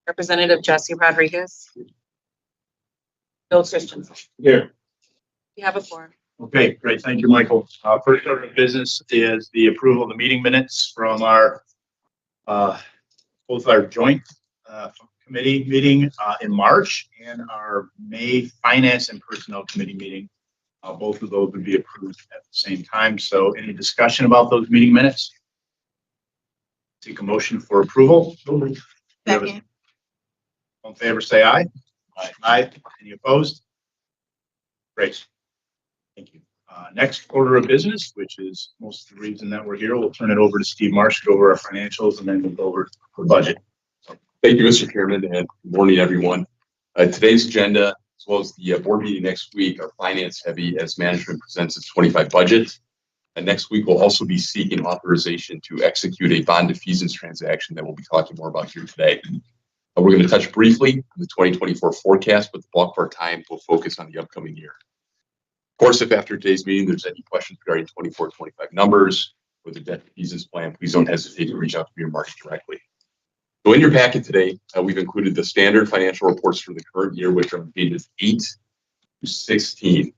Representative Jesse Rodriguez. Bill Christensen. Here. You have a floor. Okay, great. Thank you, Michael. First order of business is the approval of the meeting minutes from our both our joint committee meeting in March and our May Finance and Personnel Committee meeting. Both of those would be approved at the same time. So any discussion about those meeting minutes? Take a motion for approval. Second. All in favor, say aye. Aye. Aye. Any opposed? Great. Thank you. Next order of business, which is most of the reason that we're here, we'll turn it over to Steve Marsh to go over our financials and then we'll go over the budget. Thank you, Mr. Chairman, and good morning, everyone. Today's agenda, as well as the board meeting next week, are finance heavy as management presents its 25 budget. And next week, we'll also be seeking authorization to execute a bond defeasance transaction that we'll be talking more about here today. We're going to touch briefly on the 2024 forecast, but the bulk of our time will focus on the upcoming year. Of course, if after today's meeting there's any questions regarding 24-25 numbers or the debt defeasance plan, please don't hesitate to reach out to me or Mark directly. So in your packet today, we've included the standard financial reports for the current year, which are pages 8 to 16.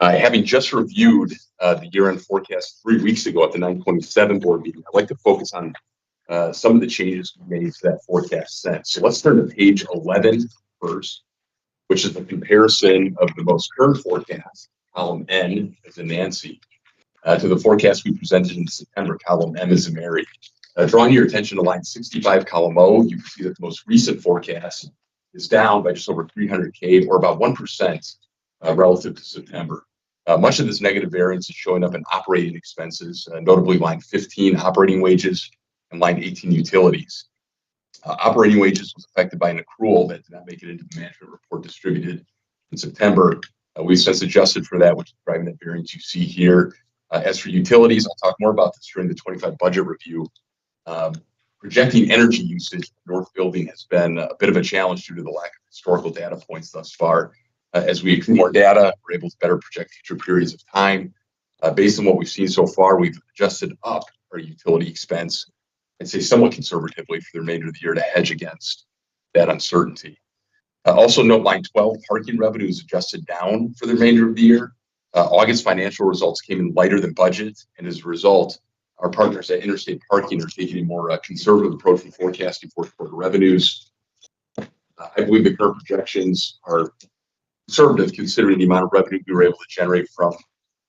Having just reviewed the year-end forecast 3 weeks ago at the 9/27 board meeting, I'd like to focus on some of the changes we made to that forecast since. So let's turn to page 11 first, which is the comparison of the most current forecast, column N as in Nancy, to the forecast we presented in September, column M as in Mary. Drawing your attention to line 65, column O, you can see that the most recent forecast is down by just over 300K or about 1% relative to September. Much of this negative variance is showing up in operating expenses, notably line 15, operating wages, and line 18, utilities. Operating wages was affected by an accrual that did not make it into the management report distributed in September. We've since adjusted for that, which is driving that variance you see here. As for utilities, I'll talk more about this during the 25 budget review. Projecting energy usage in the North Building has been a bit of a challenge due to the lack of historical data points thus far. As we accrue more data, we're able to better project future periods of time. Based on what we've seen so far, we've adjusted up our utility expense, I'd say somewhat conservatively, for the remainder of the year to hedge against that uncertainty. Also note line 12, parking revenue is adjusted down for the remainder of the year. August financial results came in lighter than budget, and as a result, our partners at Interstate Parking are taking a more conservative approach in forecasting fourth quarter revenues. I believe the current projections are conservative considering the amount of revenue we were able to generate from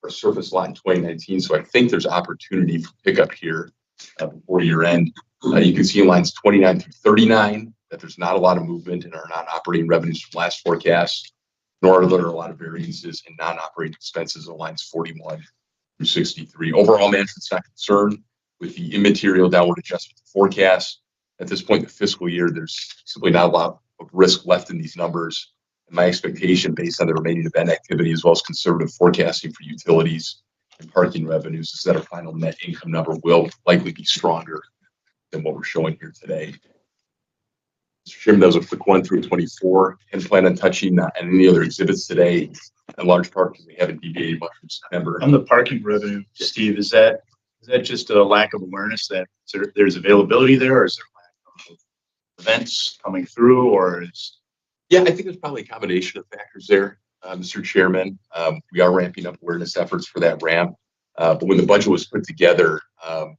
our surface lot in 2019. So I think there's opportunity for pickup here before year end. You can see in lines 29 through 39 that there's not a lot of movement in our non-operating revenues from last forecast, nor are there a lot of variances in non-operating expenses in lines 41 through 63. Overall, management's not concerned with the immaterial downward adjustment to forecast. At this point in the fiscal year, there's simply not a lot of risk left in these numbers. And my expectation, based on the remaining event activity as well as conservative forecasting for utilities and parking revenues, is that our final net income number will likely be stronger than what we're showing here today. Mr. Chairman, that was a quick one through 24, and plan on touching on any other exhibits today, in large part because we haven't deviated much from September. On the parking revenue, Steve, is that just a lack of awareness that there's availability there, or is there a lack of events coming through, or is? Yeah, I think there's probably a combination of factors there, Mr. Chairman. We are ramping up awareness efforts for that ramp, but when the budget was put together, some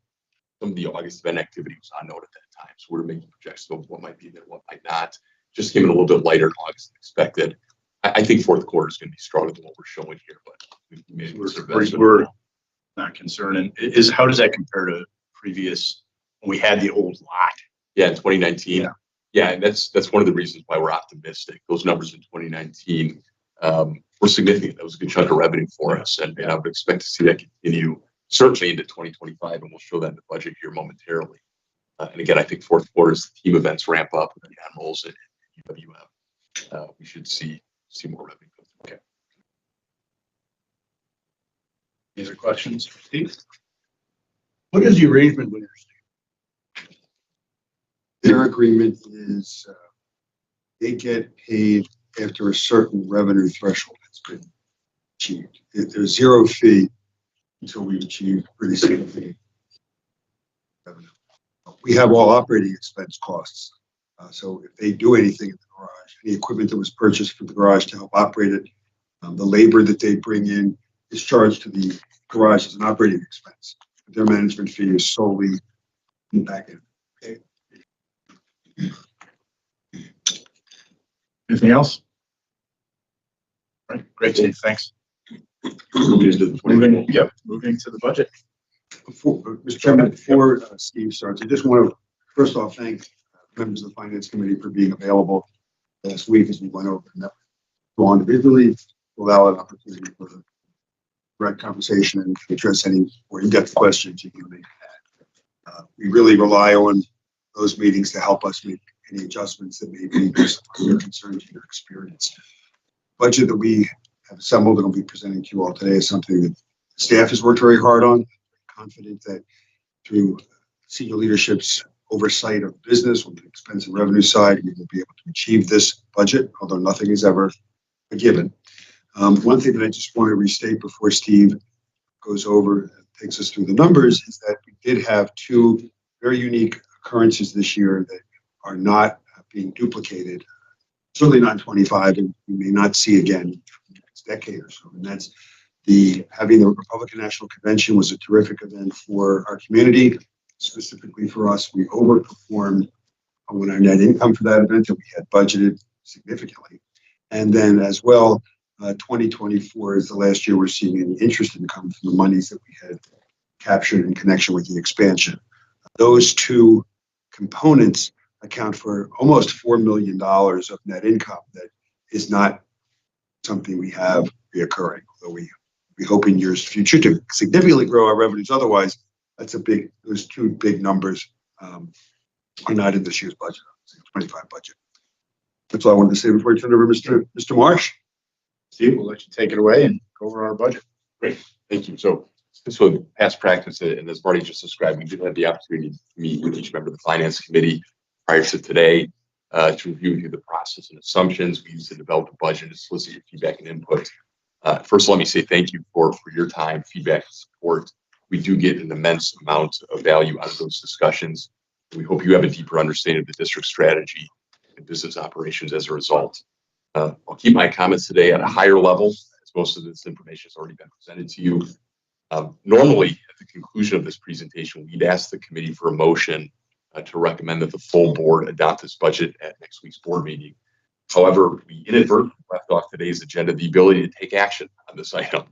of the August event activity was on note at that time, so we're making projections of what might be there, what might not. Just came in a little bit lighter in August than expected. I think fourth quarter is going to be stronger than what we're showing here, but we're not concerned. And how does that compare to previous when we had the old lot? Yeah, in 2019. Yeah, and that's one of the reasons why we're optimistic. Those numbers in 2019 were significant. That was a good chunk of revenue for us, and I would expect to see that continue certainly into 2025, and we'll show that in the budget here momentarily. And again, I think fourth quarter as the team events ramp up with the animals and UWM, we should see more revenue. Okay. Any other questions for Steve? What is the arrangement with Interstate? Their agreement is they get paid after a certain revenue threshold has been achieved. There's zero fee until we achieve pretty significant revenue. We have all operating expense costs So if they do anything in the garage, any equipment that was purchased for the garage to help operate it, the labor that they bring in is charged to the garage as an operating expense. Their management fee is solely in the back end. Anything else? All right, great, Steve, thanks. Moving to the Moving to the budget. Mr. Chairman, before Steve starts, I just want to first off thank members of the Finance Committee for being available last week as we went over and go individually to allow an opportunity for the direct conversation and address any more in-depth questions you may have. We really rely on those meetings to help us make any adjustments that may be based on your concerns and your experience. Budget that we have assembled and will be presenting to you all today is something that staff has worked very hard on. Confident that through senior leadership's oversight of business on the expense and revenue side, we will be able to achieve this budget, although nothing is ever a given. One thing that I just want to restate before Steve goes over and takes us through the numbers is that we did have two very unique occurrences this year that are not being duplicated, certainly not in 25, and we may not see again in the next decade or so. And that's having the Republican National Convention was a terrific event for our community, specifically for us. We overperformed on our net income for that event that we had budgeted significantly. And then as well, 2024 is the last year we're seeing any interest income from the monies that we had captured in connection with the expansion. Those two components account for almost $4 million of net income that is not something we have reoccurring, although we hope in years future to significantly grow our revenues. Otherwise, those two big numbers are not in this year's budget, 25 budget. That's all I wanted to say before I turn it over to Mr. Marsh. Steve, we'll let you take it away and go over our budget. Great, thank you. So this was past practice, and as Marty just described, we did have the opportunity to meet with each member of the Finance Committee prior to today to review the process and assumptions we used to develop a budget to solicit your feedback and input. First, let me say thank you for your time, feedback, and support. We do get an immense amount of value out of those discussions. We hope you have a deeper understanding of the district strategy and business operations as a result. I'll keep my comments today at a higher level, as most of this information has already been presented to you. Normally, at the conclusion of this presentation, we'd ask the committee for a motion to recommend that the full board adopt this budget at next week's board meeting. However, we inadvertently left off today's agenda the ability to take action on this item.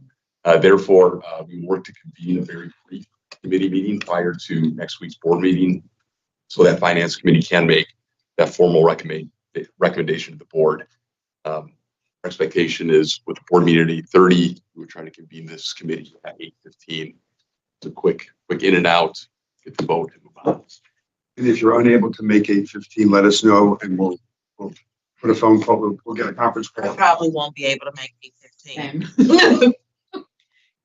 Therefore, we work to convene a very brief committee meeting prior to next week's board meeting so that Finance Committee can make that formal recommendation to the board. Our expectation is with the board meeting at 8:30, we're trying to convene this committee at 8:15. It's a quick in and out, get the vote and move on. And if you're unable to make 8:15, let us know and we'll put a phone call. We'll get a conference I call. probably won't be able to make 8:15.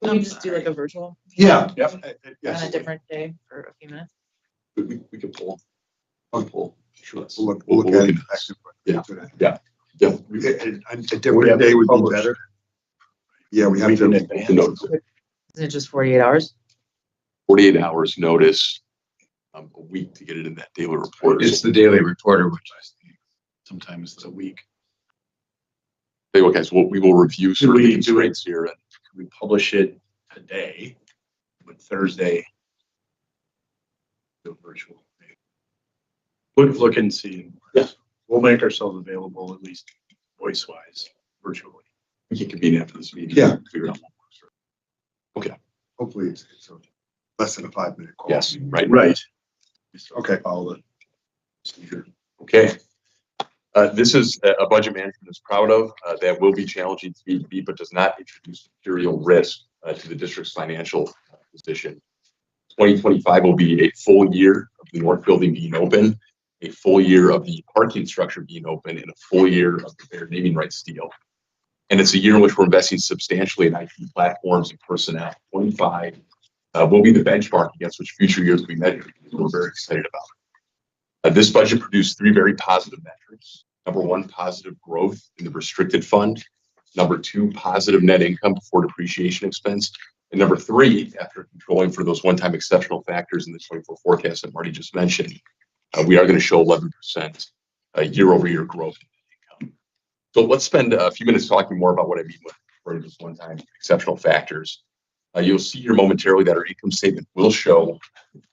Can we just do like a virtual Yeah. Yep. on Yes. a different day for a few minutes? We can pull. Sure. We'll look at it. Yeah. A different day would be better. Yeah, we have Week in to. advance. Notice. Is it just 48 hours? 48 hours notice, a week to get it in that daily report. It's the daily reporter, which I think sometimes it's a week. Tell you what, guys, we will review sort of we the do it? constraints here. And We publish it today, but Thursday, the virtual. Look and see. Yeah. We'll make ourselves available, at least voice-wise, virtually. we can convene after this meeting. Yeah. Figure out. Hopefully it's less than a 5-minute call. Yes, right. Right. Okay. Follow the procedure. Okay. This is a budget management is proud of that will be challenging to meet, but does not introduce material risk to the district's financial position. 2025 will be a full year of the North Building being open, a full year of the parking structure being open, and a full year of the Baird naming rights deal. And it's a year in which we're investing substantially in IT platforms and personnel. 25 will be the benchmark against which future years will be measured. We're very excited about. This budget produced 3 very positive metrics. Number 1, positive growth in the restricted fund. Number 2, positive net income before depreciation expense. And number 3, after controlling for those one-time exceptional factors in the 24 forecast that Marty just mentioned, we are going to show 11% year-over-year growth in income. So let's spend a few minutes talking more about what I mean with just one-time exceptional factors. You'll see here momentarily that our income statement will show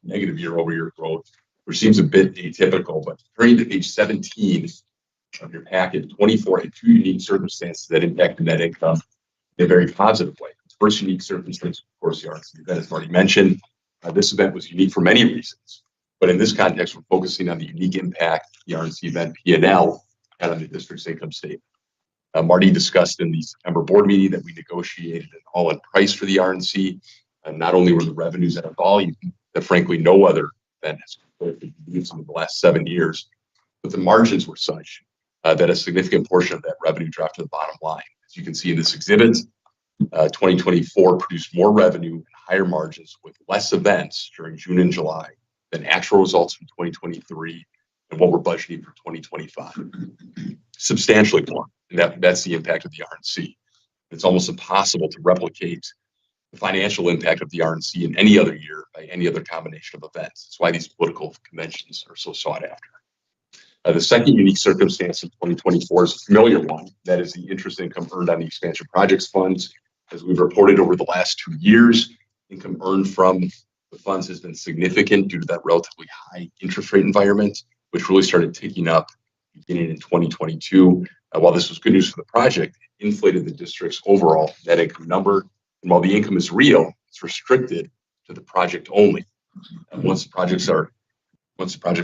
negative year-over-year growth, which seems a bit atypical, but turning to page 17 of your packet, 24 had two unique circumstances that impacted net income in a very positive way. The first unique circumstance, of course, the RNC event, as already mentioned. This event was unique for many reasons, but in this context, we're focusing on the unique impact the RNC event P&L had on the district's income statement. Marty discussed in the September board meeting that we negotiated an all-in price for the RNC. Not only were the revenues at a volume that frankly no other event has used in the last 7 years, but the margins were such that a significant portion of that revenue dropped to the bottom line. As you can see in this exhibit, 2024 produced more revenue and higher margins with less events during June and July than actual results from 2023 and what we're budgeting for 2025. Substantially more. And that's the impact of the RNC. It's almost impossible to replicate the financial impact of the RNC in any other year by any other combination of events. That's why these political conventions are so sought after. The second unique circumstance in 2024 is a familiar one. That is the interest income earned on the expansion projects funds. As we've reported over the last 2 years, income earned from the funds has been significant due to that relatively high interest rate environment, which really started ticking up beginning in 2022. While this was good news for the project, it inflated the district's overall net income number. And while the income is real, it's restricted to the project only. Once the project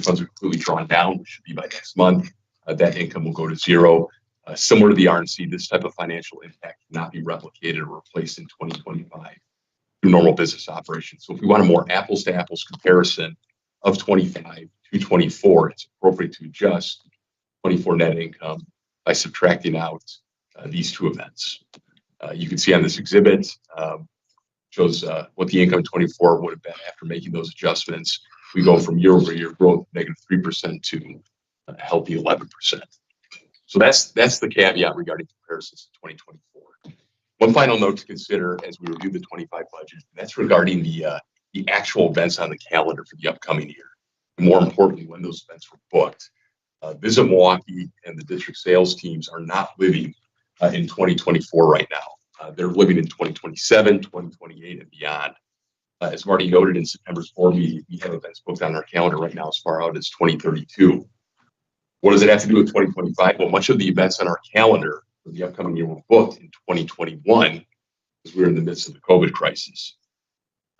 funds are completely drawn down, which should be by next month, that income will go to zero. Similar to the RNC, this type of financial impact cannot be replicated or replaced in 2025 through normal business operations. So if we want a more apples-to-apples comparison of 25 to 24, it's appropriate to adjust 24 net income by subtracting out these two events. You can see on this exhibit, shows what the income in 24 would have been after making those adjustments. We go from year-over-year growth, -3% to a healthy 11%. So that's the caveat regarding comparisons to 2024. One final note to consider as we review the 25 budget, and that's regarding the actual events on the calendar for the upcoming year. And more importantly, when those events were booked. Visit Milwaukee and the district sales teams are not living in 2024 right now. They're living in 2027, 2028, and beyond. As Marty noted in September's board meeting, we have events booked on our calendar right now as far out as 2032. What does it have to do with 2025? Well, much of the events on our calendar for the upcoming year were booked in 2021 as we were in the midst of the COVID crisis.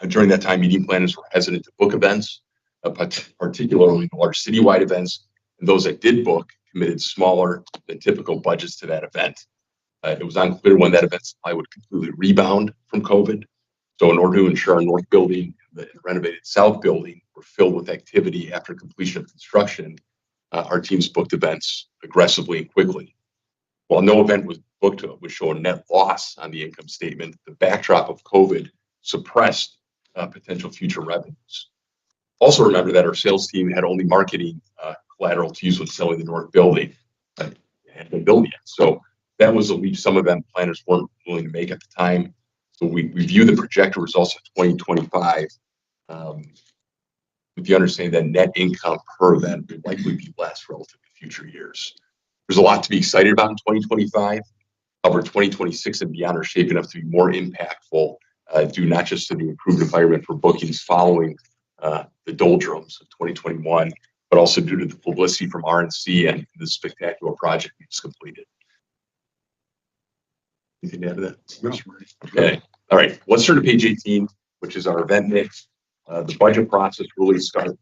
During that time, meeting planners were hesitant to book events, particularly the large citywide events, and those that did book committed smaller than typical budgets to that event. It was unclear when that event supply would completely rebound from COVID. So in order to ensure our north building and the renovated south building were filled with activity after completion of construction, our teams booked events aggressively and quickly. While no event was booked would show a net loss on the income statement, the backdrop of COVID suppressed potential future revenues. Also remember that our sales team had only marketing collateral to use when selling the north building. It hadn't been built yet. So that was a leap some event planners weren't willing to make at the time. So we view the projected results of 2025 with the understanding that net income per event would likely be less relative to future years. There's a lot to be excited about in 2025. However, 2026 and beyond are shaping up to be more impactful due not just to the improved environment for bookings following the doldrums of 2021, but also due to the publicity from RNC and the spectacular project we just completed. Anything to add to that? No. Okay. All right. Let's turn to page 18, which is our event mix. The budget process really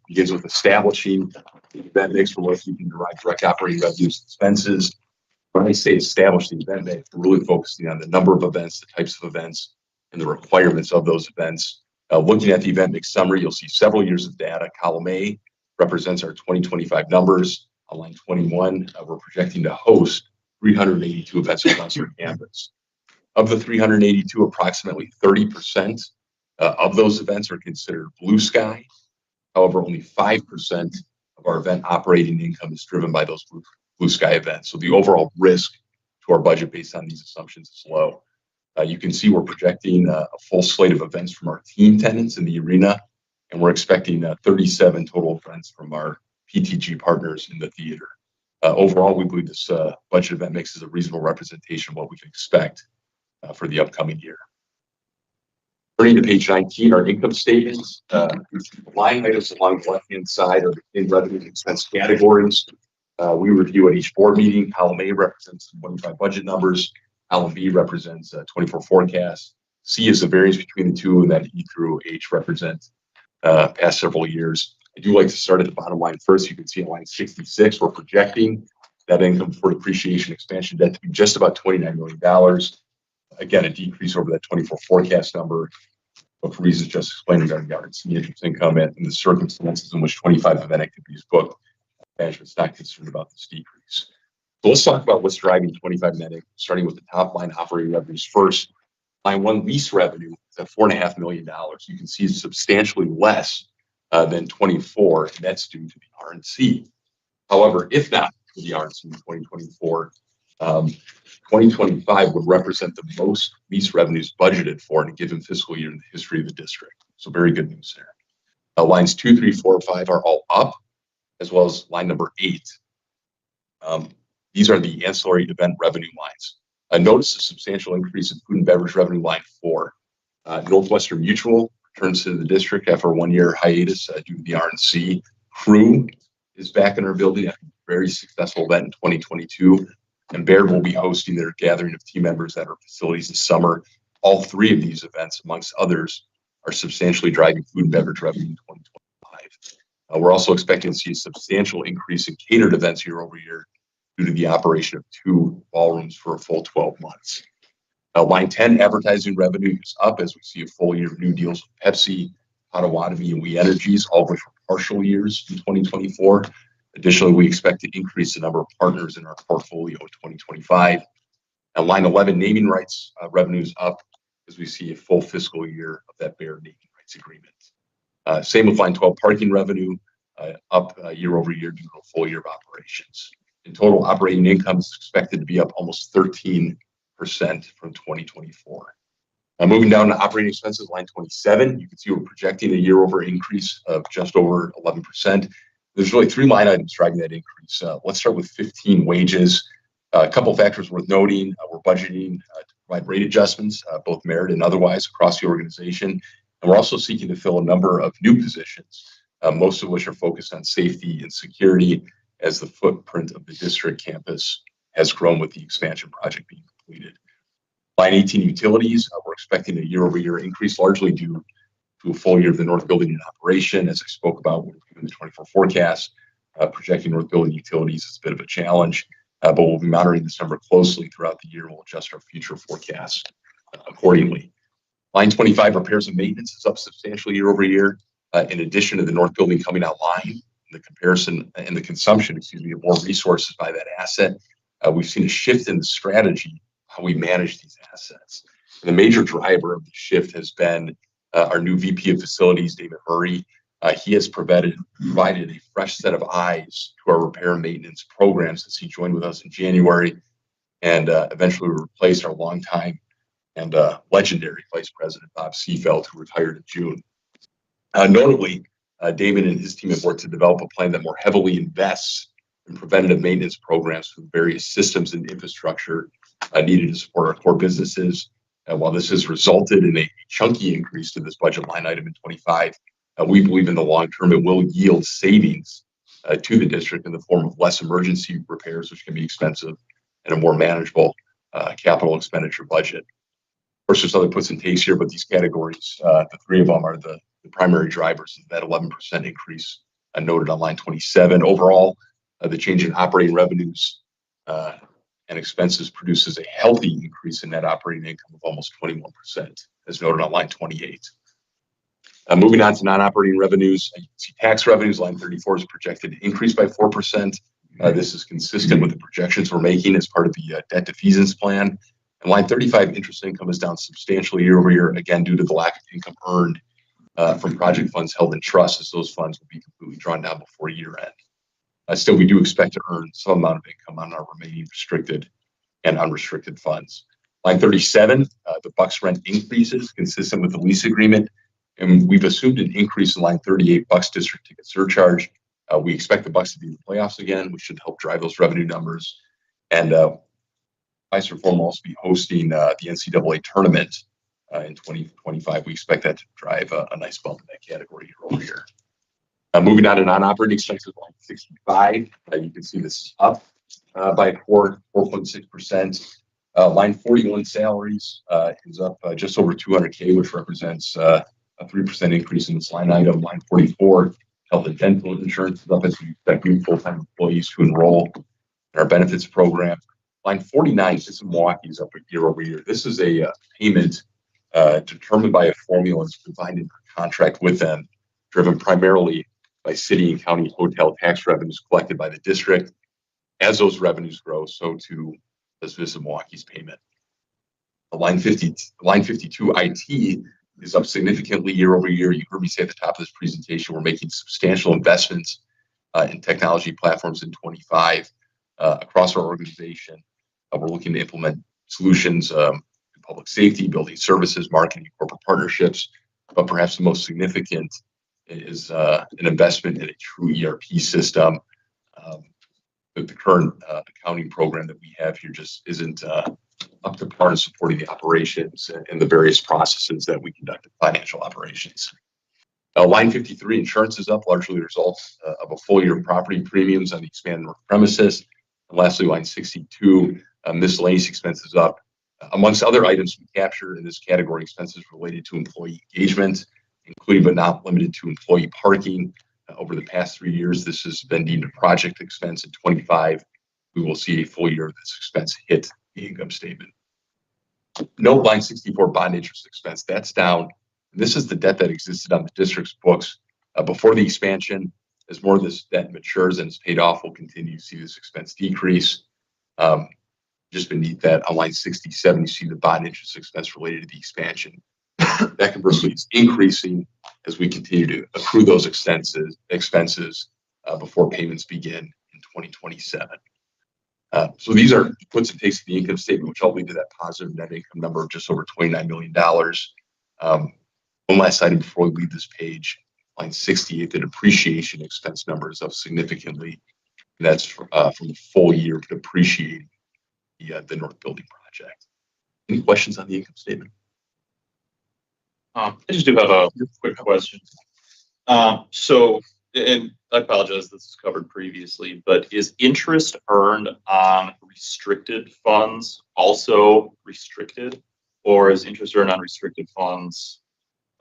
begins with establishing the event mix from which we can derive direct operating revenues and expenses. When I say establish the event mix, we're really focusing on the number of events, the types of events, and the requirements of those events. Looking at the event mix summary, you'll see several years of data. Column A represents our 2025 numbers. On line 21, we're projecting to host 382 events across our campus. Of the 382, approximately 30% of those events are considered blue sky. However, only 5% of our event operating income is driven by those blue sky events. So the overall risk to our budget based on these assumptions is low. You can see we're projecting a full slate of events from our team tenants in the arena, and we're expecting 37 total events from our PTG partners in the theater. Overall, we believe this budget event mix is a reasonable representation of what we can expect for the upcoming year. Turning to page 19, our income statements. Line items along the left-hand side are in revenue and expense categories. We review at each board meeting. Column A represents 25 budget numbers. Column B represents 24 forecasts. C is the variance between the two, and then E through H represent past several years. I do like to start at the bottom line first. You can see on line 66, we're projecting that income for depreciation expansion debt to be just about $29 million. Again, a decrease over that 24 forecast number, but for reasons just explained regarding the R&C interest income and the circumstances in which 25 event activities booked, management's not concerned about this decrease. So let's talk about what's driving 25 net income, starting with the top line operating revenues first. Line 1 lease revenue is at $4.5 million. You can see it's substantially less than 24, and that's due to the R&C. However, if not for the R&C in 2024, 2025 would represent the most lease revenues budgeted for in a given fiscal year in the history of the district. So very good news there. Lines 2, 3, 4, 5 are all up, as well as line number 8. These are the ancillary event revenue lines. Notice a substantial increase in food and beverage revenue line 4. Northwestern Mutual returns to the district after a 1-year hiatus due to the R&C. Crew is back in our building after a very successful event in 2022. And Baird will be hosting their gathering of team members at our facilities this summer. All 3 of these events, amongst others, are substantially driving food and beverage revenue in 2025. We're also expecting to see a substantial increase in catered events year over year due to the operation of 2 ballrooms for a full 12 months. Line 10, advertising revenue is up as we see a full year of new deals with Pepsi, Potawatomi, and We Energies, all of which were partial years in 2024. Additionally, we expect to increase the number of partners in our portfolio in 2025. Now, line 11, naming rights revenues up as we see a full fiscal year of that Baird naming rights agreement. Same with line 12, parking revenue up year over year due to a full year of operations. In total, operating income is expected to be up almost 13% from 2024. Now, moving down to operating expenses, line 27, you can see we're projecting a year-over increase of just over 11%. There's really 3 line items driving that increase. Let's start with 15 wages. A couple of factors worth noting. We're budgeting to provide rate adjustments, both merit and otherwise, across the organization. And we're also seeking to fill a number of new positions, most of which are focused on safety and security as the footprint of the district campus has grown with the expansion project being completed. Line 18, utilities, we're expecting a year-over-year increase, largely due to a full year of the North Building in operation. As I spoke about when we were the 24 forecast, projecting North Building utilities is a bit of a challenge, but we'll be monitoring this number closely throughout the year. We'll adjust our future forecasts accordingly. Line 25, repairs and maintenance is up substantially year over year. In addition to the North Building coming online, the comparison and the consumption, of more resources by that asset, we've seen a shift in the strategy, how we manage these assets. And the major driver of the shift has been our new VP of Facilities, David Murray. He has provided a fresh set of eyes to our repair and maintenance programs since he joined with us in January, and eventually replaced our longtime and legendary Vice President, Bob Seafeld, who retired in June. Notably, David and his team have worked to develop a plan that more heavily invests in preventative maintenance programs for the various systems and infrastructure needed to support our core businesses. While this has resulted in a chunky increase to this budget line item in 25, we believe in the long term it will yield savings to the district in the form of less emergency repairs, which can be expensive, and a more manageable capital expenditure budget. Of course, there's other puts and takes here, but these categories, the 3 of them are the primary drivers of that 11% increase noted on line 27. Overall, the change in operating revenues and expenses produces a healthy increase in net operating income of almost 21%, as noted on line 28. Moving on to non-operating revenues, you can see tax revenues, line 34 is projected to increase by 4%. This is consistent with the projections we're making as part of the debt defeasance plan. And line 35, interest income is down substantially year over year, again, due to the lack of income earned from project funds held in trust, as those funds will be completely drawn down before year end. Still, we do expect to earn some amount of income on our remaining restricted and unrestricted funds. Line 37, the Bucks rent increases consistent with the lease agreement, and we've assumed an increase in line 38 Bucks district ticket surcharge We expect the Bucks to be in the playoffs again, which should help drive those revenue numbers. And Fiserv will also be hosting the NCAA tournament in 2025. We expect that to drive a nice bump in that category year over year. Moving on to non-operating expenses, line 65. You can see this is up by 4.6%. Line 41 salaries is up just over $200K, which represents a 3% increase in this line item. Line 44, health and dental insurance is up as we expect new full-time employees to enroll in our benefits program. Line 49, System Milwaukee is up year over year. This is a payment determined by a formula and provided in contract with them, driven primarily by city and county hotel tax revenues collected by the district. As those revenues grow, so too does Visit Milwaukee's payment. Line 52, IT is up significantly year over year. You heard me say at the top of this presentation, we're making substantial investments in technology platforms in 25 across our organization. We're looking to implement solutions in public safety, building services, marketing, corporate partnerships. But perhaps the most significant is an investment in a true ERP system. But the current accounting program that we have here just isn't up to par in supporting the operations and the various processes that we conduct in financial operations. Line 53, insurance is up, largely the result of a full year of property premiums on the expanded premises. And lastly, line 62, miscellaneous expenses up. Amongst other items we capture in this category, expenses related to employee engagement, including but not limited to employee parking. Over the past 3 years, this has been deemed a project expense. In 25, we will see a full year of this expense hit the income statement. Note line 64, bond interest expense. That's down. This is the debt that existed on the district's books before the expansion. As more of this debt matures and is paid off, we'll continue to see this expense decrease. Just beneath that, on line 67, you see the bond interest expense related to the expansion. That conversely is increasing as we continue to accrue those expenses before payments begin in 2027. So these are puts and takes of the income statement, which all lead to that positive net income number of just over $29 million. One last item before we leave this page, line 68, the depreciation expense number is up significantly. That's from the full year of depreciating the North Building project. Any questions on the income statement? I just do have a quick question. So, and I apologize, this is covered previously, but is interest earned on restricted funds also restricted, or is interest earned on restricted funds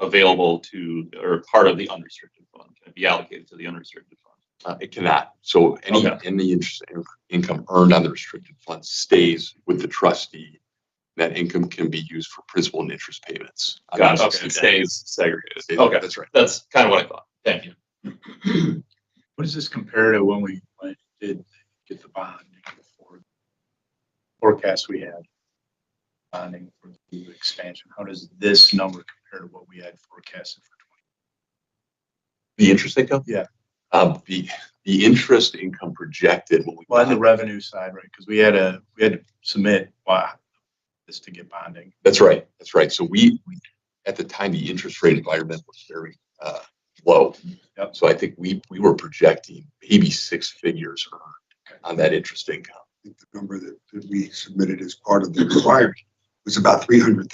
available to, or part of the unrestricted fund? Can it be allocated to the unrestricted fund? It cannot. So any interest income earned on the restricted fund stays with the trustee. That income can be used for principal and interest payments. Got it. Okay. It stays segregated. Okay, that's right. That's kind of what I thought. Thank you. What does this compare to when we did get the bond for the forecast we had bonding for the expansion? How does this number compare to what we had forecasted for 20? The interest income? Yeah. The interest income projected when we on the revenue side, right? Because we had to submit this to get bonding. That's right. That's right. So we at the time the interest rate environment was very low. Yep. So I think we were projecting maybe 6 figures on that interest income. I think the number that we submitted as part of the required was about $300,000.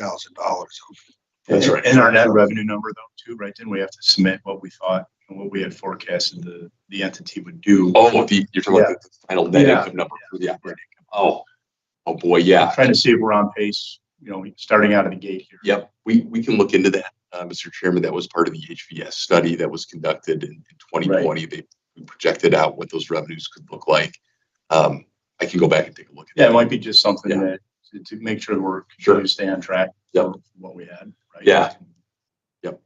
That's right. And our net revenue number though too, right? Didn't we have to submit what we thought and what we had forecasted the entity would do? Oh, you're talking about the final net income number for the operating income. Oh boy, yeah. I'm trying to see if we're on pace, starting out of the gate here. Yep, we can look into that, Mr. Chairman. That was part of the HVS study that was conducted in 2020. Right. They projected out what those revenues could look like. I can go back and take a look at Yeah, that. it might be just something that to make sure that we're continuing to stay on track for what we had. Right? Yeah. Yep.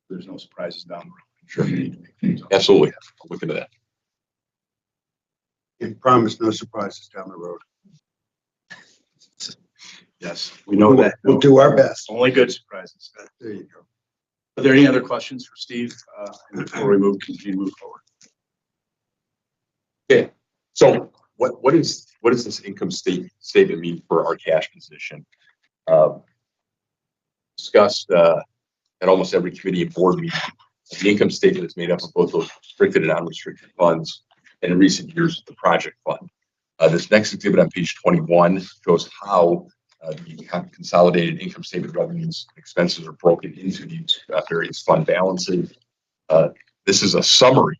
There's no surprises down the road. Sure. We need to make things up. Absolutely. I'll look into that. And promise no surprises down the road. Yes, we know that. We'll do our best. Only good surprises. There you go. Are there any other questions for Steve before we continue to move forward? Okay. So what does this income statement mean for our cash position? Discussed at almost every committee and board meeting. The income statement is made up of both those restricted and unrestricted funds, and in recent years, the project fund. This next exhibit on page 21 shows how the consolidated income statement revenues and expenses are broken into these various fund balances. This is a summary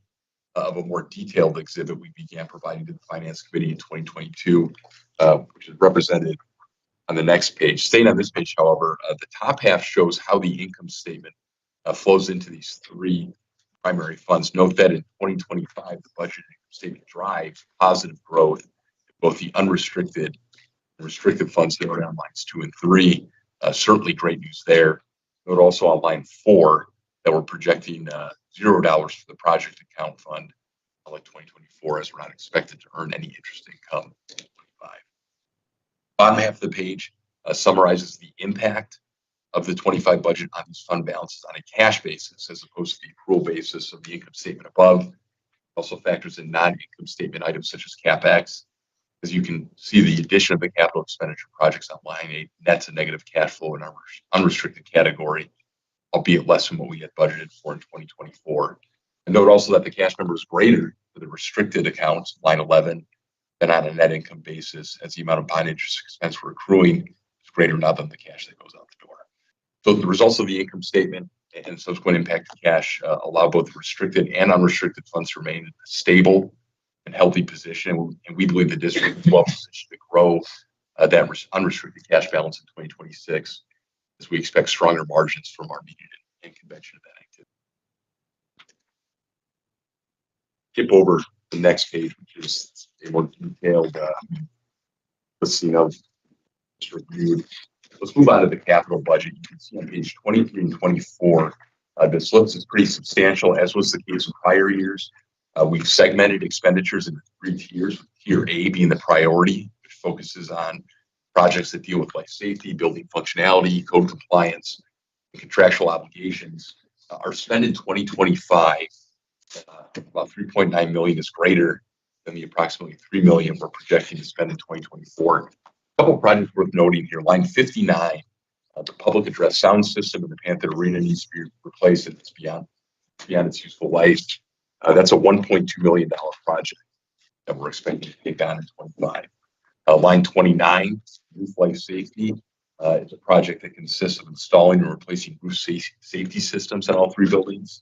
of a more detailed exhibit we began providing to the Finance Committee in 2022, which is represented on the next page. Staying on this page, however, the top half shows how the income statement flows into these three primary funds. Note that in 2025, the budget income statement drives positive growth in both the unrestricted and restricted funds noted on lines 2 and 3. Certainly great news there. Note also on line 4 that we're projecting $0 for the project account fund, like 2024, as we're not expected to earn any interest income in 2025. Bottom half of the page summarizes the impact of the 25 budget on these fund balances on a cash basis as opposed to the accrual basis of the income statement above. Also factors in non-income statement items such as CapEx. As you can see, the addition of the capital expenditure projects on line 8 nets a negative cash flow in our unrestricted category, albeit less than what we had budgeted for in 2024. And note also that the cash number is greater for the restricted accounts, line 11, than on a net income basis, as the amount of bond interest expense we're accruing is greater now than the cash that goes out the door. So the results of the income statement and subsequent impact to cash allow both the restricted and unrestricted funds to remain in a stable and healthy position. And we believe the district is well positioned to grow that unrestricted cash balance in 2026, as we expect stronger margins from our meeting and convention event activity. Skip over the next page, which is a more detailed listing of this review. Let's move on to the capital budget. You can see on page 23 and 24, this list is pretty substantial, as was the case in prior years. We've segmented expenditures into 3 tiers, with tier A being the priority, which focuses on projects that deal with life safety, building functionality, code compliance, and contractual obligations. Our spend in 2025, about $3.9 million, is greater than the approximately $3 million we're projecting to spend in 2024. A couple of projects worth noting here. Line 59, the public address sound system in the Panther Arena needs to be replaced, and it's beyond its useful life. That's a $1.2 million project that we're expecting to take on in 25. Line 29, roof life safety, is a project that consists of installing and replacing roof safety systems in all 3 buildings.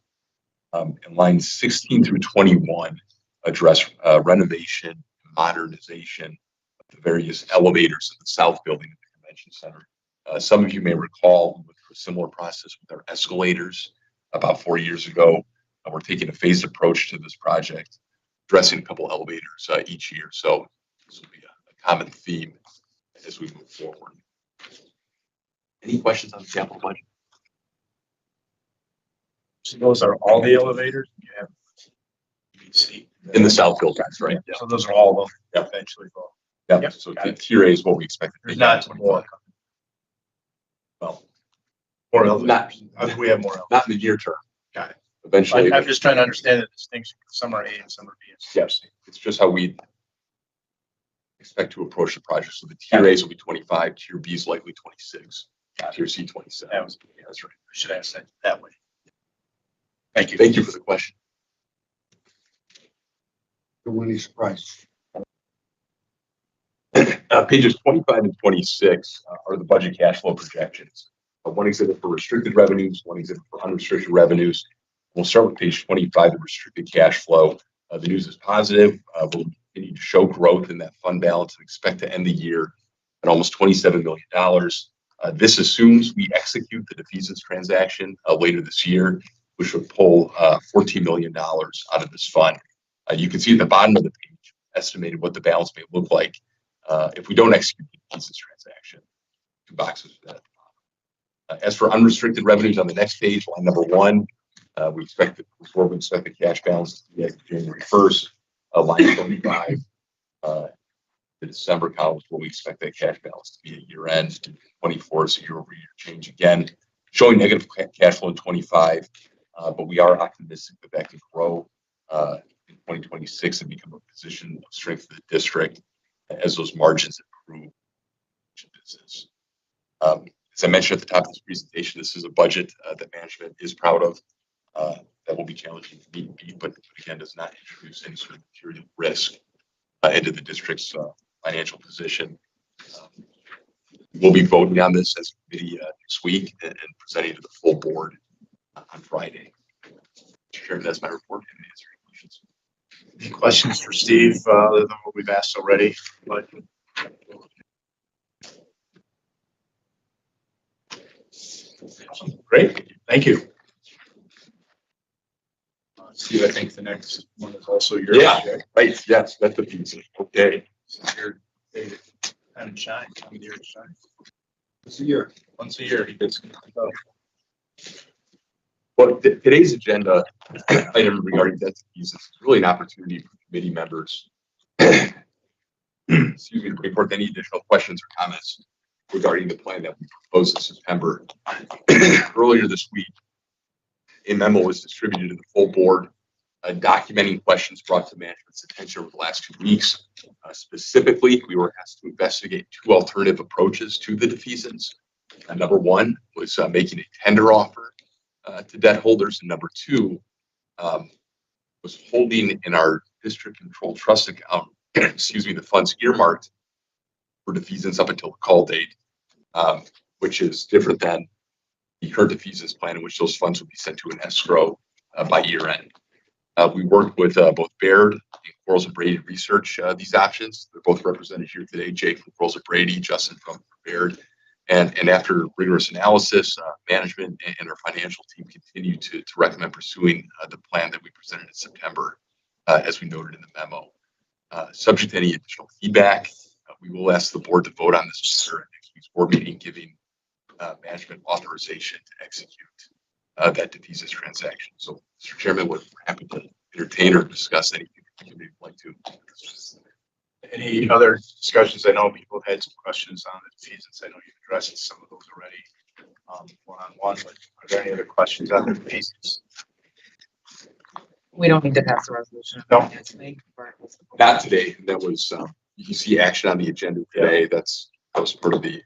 And lines 16 through 21 address renovation and modernization of the various elevators in the south building of the convention center. Some of you may recall we went through a similar process with our escalators about 4 years ago. We're taking a phased approach to this project, addressing a couple elevators each year. So this will be a common theme as we move forward. Any questions on the capital budget? So those are all the elevators you have In the south building, that's right. Yeah. So those are all of them eventually. Yeah. Yep. So tier A is what we expect. There's not more. Well, More elevators. not We have more. not in the near term. Got it. Eventually, I'm just trying to understand the distinction. Some are A and some are B. yes, it's just how we expect to approach the project. So the tier A's will be 25, tier B is likely 26, tier C 27. That's right. I should ask that way. Thank you. Thank you for the question. Any surprise? Pages 25 and 26 are the budget cash flow projections. One exhibit for restricted revenues, one exhibit for unrestricted revenues. We'll start with page 25, the restricted cash flow. The news is positive. We'll continue to show growth in that fund balance and expect to end the year at almost $27 million. This assumes we execute the defeasance transaction later this year, which would pull $14 million out of this fund. You can see at the bottom of the page estimated what the balance may look like if we don't execute the defeasance transaction. 2 boxes for that. As for unrestricted revenues on the next page, line number 1, we expect the cash balance to be at January 1st. Line 25, the December column is what we expect that cash balance to be at year end. 24 is a year-over-year change again, showing negative cash flow in 25, but we are optimistic that that can grow in 2026 and become a position of strength for the district as those margins improve. Business. As I mentioned at the top of this presentation, this is a budget that management is proud of. that will be challenging to meet, but again, does not introduce any sort of material risk into the district's financial position. We'll be voting on this as a committee next week and presenting to the full board on Friday. Mr. Chairman, that's my report. I can answer any questions. Any questions for Steve, other than what we've asked already? But great, thank you. Steve, I think the next one is also yours. Yeah, right. Yes, that's the piece. Okay. So you're David, time to shine, time of the year to shine. It's a year. Once a year, he gets. Well, today's agenda item regarding debt fees is really an opportunity for committee members excuse me, to report any additional questions or comments regarding the plan that we proposed in September. Earlier this week, a memo was distributed to the full board documenting questions brought to management's attention over the last 2 weeks. Specifically, we were asked to investigate 2 alternative approaches to the defeasance. Number 1 was making a tender offer to debt holders, and number 2 was holding in our district controlled trust account, excuse me, the funds earmarked for defeasance up until the call date, which is different than the current defeasance plan in which those funds would be sent to an escrow by year end. We worked with both Baird and Quarles and Brady to research these options. They're both represented here today, Jake from Quarles and Brady, Justin from Baird. And after rigorous analysis, management and our financial team continue to recommend pursuing the plan that we presented in September, as we noted in the memo. Subject to any additional feedback, we will ask the board to vote on this at next week's board meeting, giving management authorization to execute that defeasance transaction. So, Mr. Chairman, we're happy to entertain or discuss anything the committee would like to. Any other discussions? I know people have had some questions on the defeasance. I know you've addressed some of those already one-on-one, but are there any other questions on the defeasance? We don't need to pass a resolution. No. Not today. That was you see action on the agenda today. That was part of the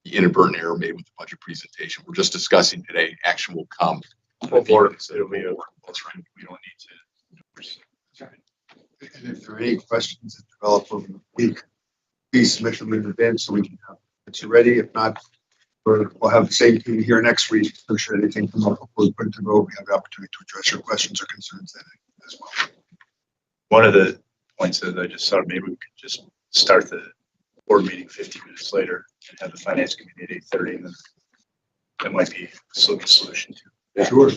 inadvertent error made with the budget presentation. We're just discussing today. Action will come. Full board, it'll be that's right. We don't need to. And if there are any questions that develop over the week, please submit them in advance so we can have it ready. If not, we'll have the same team here next week. So should anything come up, we'll put it to vote. We have the opportunity to address your questions or concerns then as well. One of the points that I just thought maybe we could just start the board meeting 50 minutes later and have the finance committee at 8:30, and then that might be a solution too. Yeah. Sure.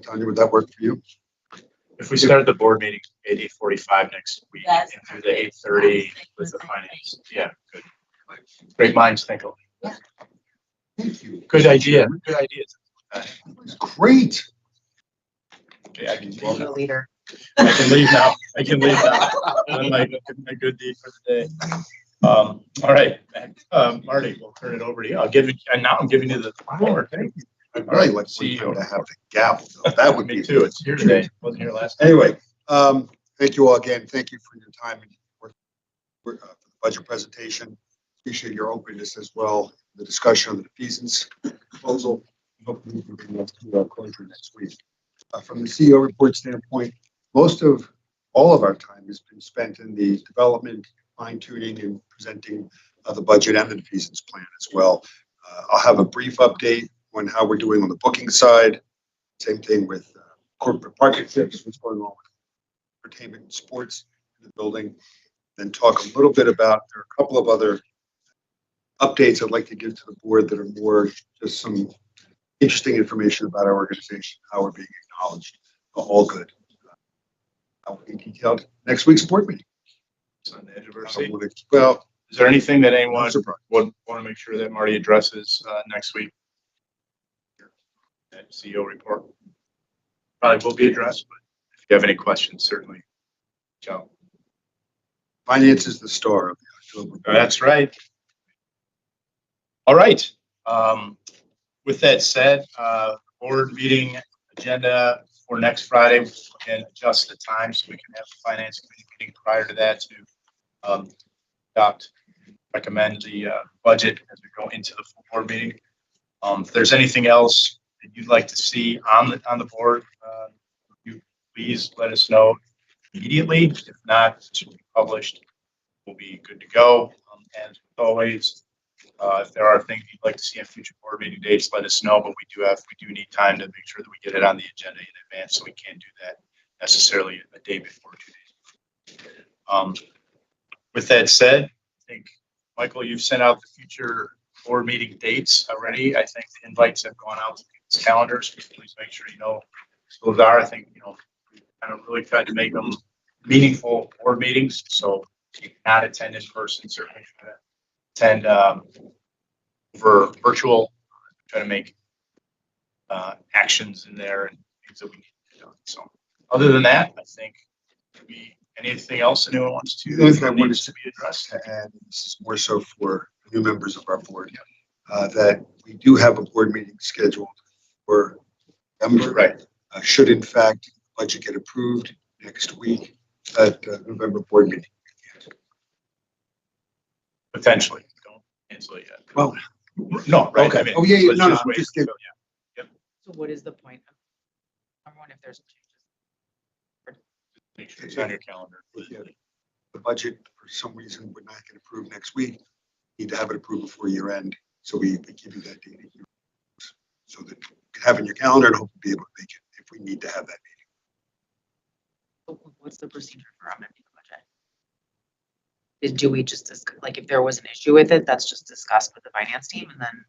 Tanya, would that work for you? If we start the board meeting at 8:45 next week That's and do the 8:30 with the finance, yeah, good. Great minds think alike. Yeah. Thank you. Good idea. Good idea. It's great. Okay, I can The leader. leave now. I can leave now. I'm like a good deed for the day. All right, Marty, we'll turn it over to you. I'll give it, and now I'm giving you the floor. Thank you. I'd really like See you. to have the gavel. Though. That would Me be too. It's here today. Wasn't here last time. Anyway, thank you all again. Thank you for your time and for the budget presentation. Appreciate your openness as well. The discussion on the defeasance proposal. Hopefully we can get to our closure next week. From the CEO report standpoint, most of all of our time has been spent in the development, fine tuning, and presenting the budget and the defeasance plan as well. I'll have a brief update on how we're doing on the booking side. Same thing with corporate partnerships, what's going on with entertainment and sports in the building. Then talk a little bit about, there are a couple of other updates I'd like to give to the board that are more just some interesting information about our organization, how we're being acknowledged. All good. I'll be detailed next week's board meeting. On the edge of our seat. Well, Is there anything that anyone I'm surprised. would want to make sure that Marty addresses next week? That CEO report probably will be addressed, but if you have any questions, certainly. Joe. Finance is the star of the October. That's right. All right. With that said, board meeting agenda for next Friday, we can adjust the time so we can have the finance committee meeting prior to that to recommend the budget as we go into the full board meeting. If there's anything else that you'd like to see on the board, you please let us know immediately. If not, it will be published. We'll be good to go. And as always, if there are things you'd like to see in future board meeting dates, let us know. But we do need time to make sure that we get it on the agenda in advance, so we can't do that necessarily a day before, 2 days. With that said, I think, Michael, you've sent out the future board meeting dates already. I think the invites have gone out to people's calendars. Please make sure you know those are. I think, we kind of really tried to make them meaningful board meetings. So if you cannot attend in person, certainly try to attend over virtual, try to make actions in there and things that we need to do. So other than that, I think anything else anyone wants to, The only thing I wanted needs to be addressed? And this is more so for new members of our board, that we do have a board meeting scheduled for November. Right. Should in fact budget get approved next week at November board meeting. Potentially. Don't cancel it yet. Well, No, right. okay. I mean, Oh, yeah, let's no, just no, wait. just So, give- So what is the point of, everyone, if there's changes? Make sure it's on your calendar. if the budget for some reason would not get approved next week, need to have it approved before year end. So we give you that date so that you can have it in your calendar and hope to be able to make it if we need to have that meeting. What's the procedure for amending the budget? Do we just, like, if there was an issue with it, that's just discussed with the finance team and then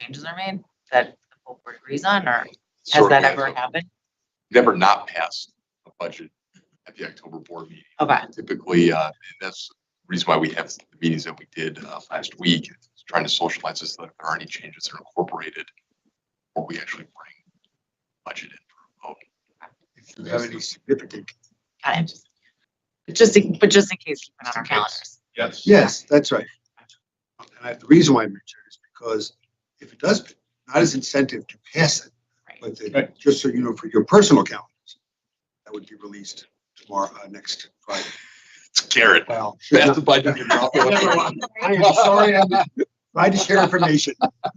changes are made that the full board agrees on, or has Sort of that has ever a- happened? Never not passed a budget at the October board meeting. Okay, Typically, and that's the reason why we have the meetings that we did last week, trying to socialize this, that if there are any changes that are incorporated, or we actually bring budget in for a vote. If you have any significant, got it. But just in case, keep it on our calendars. Yes. yes, that's right. And the reason why I mention it is because if it does, not as incentive to pass it, Right. but that- Right. just so you know, for your personal calendars, that would be released tomorrow, next Friday. It's Garrett. Well, Pass the budget. and you're off. I am sorry, I'm trying to share information.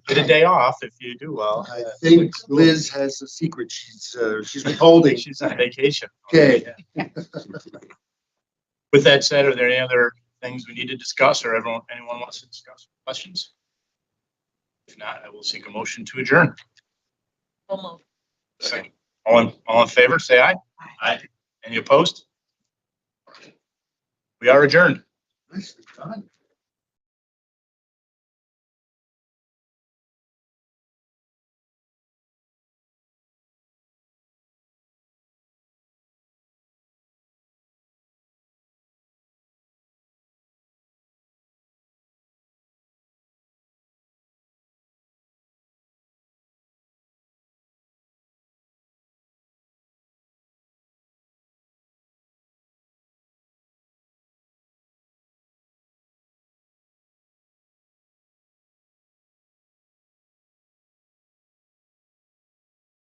Get a day off if you do well. I think Liz has a secret she's withholding. She's on vacation. Okay. Yeah. With that said, are there any other things we need to discuss, or anyone wants to discuss? Questions? If not, I will seek a motion to adjourn. We'll move. Second. All in favor, say aye. Aye. Any opposed? We are adjourned. Nicely done.